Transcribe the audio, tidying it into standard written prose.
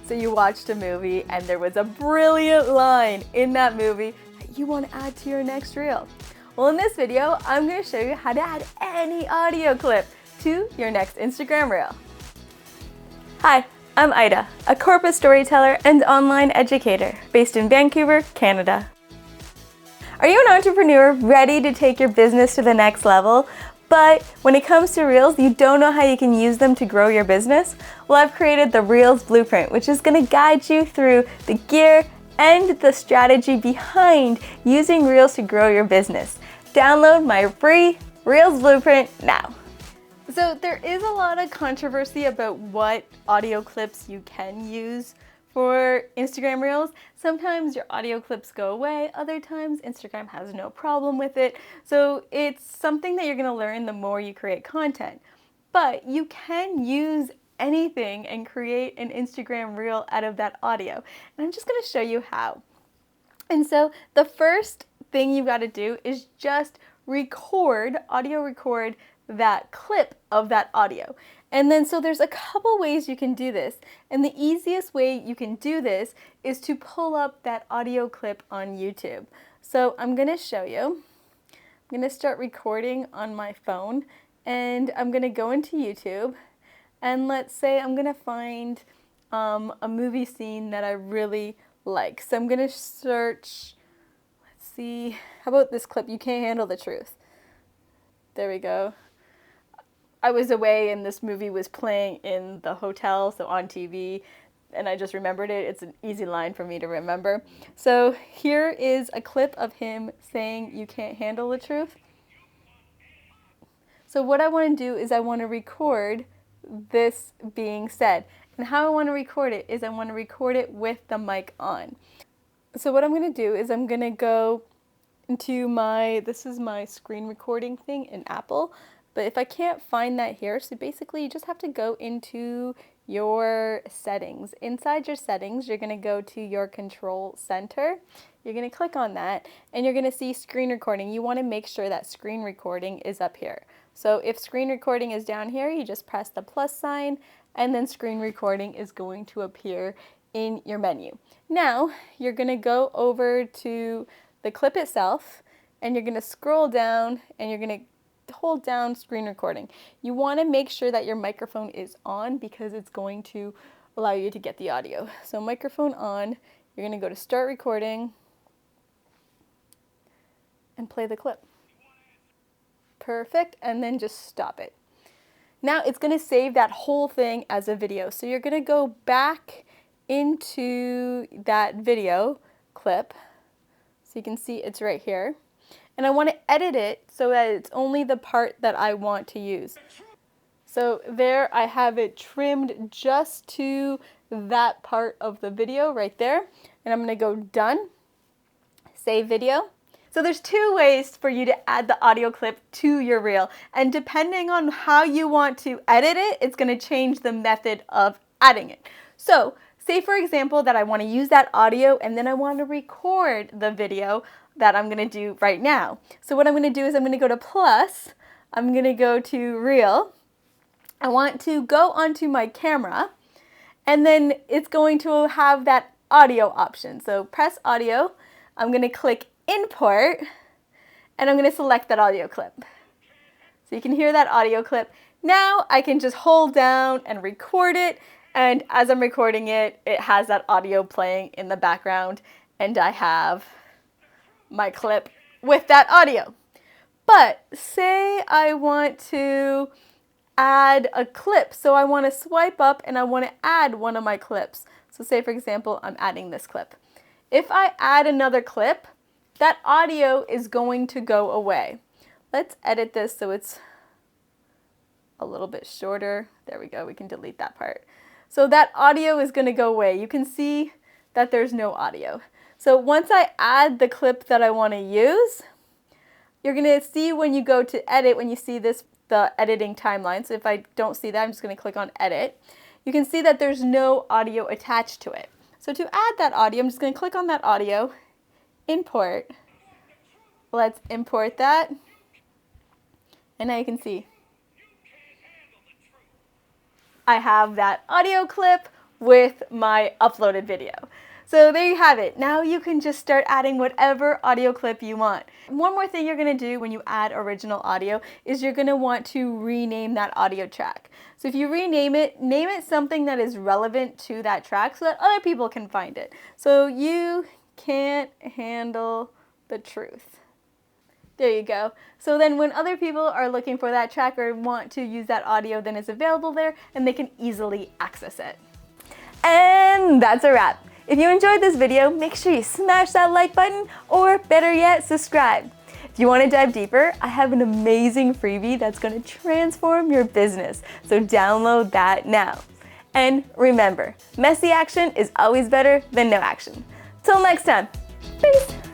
So you watched a movie and there was a brilliant line in that movie that you want to add to your next reel. Well, in this video, I'm going to show you how to add any audio clip to your next Instagram reel. Hi, I'm Ida, a corporate storyteller and online educator based in Vancouver, Canada. Are you an entrepreneur ready to take your business to the next level? But when it comes to Reels, you don't know how you can use them to grow your business? Well, I've created the Reels Blueprint, which is going to guide you through the gear and the strategy behind using Reels to grow your business. Download my free Reels Blueprint now. So there is a lot of controversy about what audio clips you can use for Instagram Reels. Sometimes your audio clips go away, other times Instagram has no problem with it. So it's something that you're going to learn the more you create content. But you can use anything and create an Instagram Reel out of that audio. And I'm just going to show you how. And so the first thing you've got to do is just audio record that clip of that audio. And then so there's a couple ways you can do this. And the easiest way you can do this is to pull up that audio clip on YouTube. So I'm going to show you. I'm going to start recording on my phone and I'm going to go into YouTube. And let's say I'm going to find a movie scene that I really like. So I'm going to search, let's see, how about this clip, You Can't Handle the Truth. There we go. I was away and this movie was playing in the hotel, so on TV, and I just remembered it. It's an easy line for me to remember. So here is a clip of him saying, "You can't handle the truth." So what I want to do is I want to record this being said. And how I want to record it is I want to record it with the mic on. So what I'm going to do is I'm going to go into this is my screen recording thing in Apple. But if I can't find that here, so basically you just have to go into your settings. Inside your settings, you're going to go to your control center. You're going to click on that and you're going to see screen recording. You want to make sure that screen recording is up here. So if screen recording is down here, you just press the plus sign and then screen recording is going to appear in your menu. Now you're going to go over to the clip itself and you're going to scroll down and you're going to hold down screen recording. You want to make sure that your microphone is on because it's going to allow you to get the audio. So microphone on, you're going to go to start recording and play the clip. Perfect, and then just stop it. Now it's going to save that whole thing as a video. So you're going to go back into that video clip. So you can see it's right here. And I want to edit it so that it's only the part that I want to use. So there I have it trimmed just to that part of the video right there. And I'm going to go done, save video. So there's two ways for you to add the audio clip to your reel. And depending on how you want to edit it, it's going to change the method of adding it. So say for example that I want to use that audio and then I want to record the video that I'm going to do right now. So what I'm going to do is I'm going to go to plus, I'm going to go to reel. I want to go onto my camera and then it's going to have that audio option. So press audio, I'm going to click import and I'm going to select that audio clip. So you can hear that audio clip. Now I can just hold down and record it, and as I'm recording it, it has that audio playing in the background and I have my clip with that audio. But say I want to add a clip. So I want to swipe up and I want to add one of my clips. So say for example, I'm adding this clip. If I add another clip, that audio is going to go away. Let's edit this so it's a little bit shorter. There we go, we can delete that part. So that audio is going to go away. You can see that there's no audio. So once I add the clip that I want to use, you're going to see when you go to edit, when you see this, the editing timeline. So if I don't see that, I'm just going to click on edit. You can see that there's no audio attached to it. So to add that audio, I'm just going to click on that audio, import. Let's import that. And now you can see I have that audio clip with my uploaded video. So there you have it. Now you can just start adding whatever audio clip you want. One more thing you're gonna do when you add original audio is you're gonna want to rename that audio track. So if you rename it, name it something that is relevant to that track so that other people can find it. So you can't handle the truth. There you go. So then when other people are looking for that track or want to use that audio, then it's available there and they can easily access it. And that's a wrap. If you enjoyed this video, make sure you smash that like button, or better yet, subscribe. If you want to dive deeper, I have an amazing freebie that's going to transform your business, so download that now. And remember, messy action is always better than no action. Till next time, peace!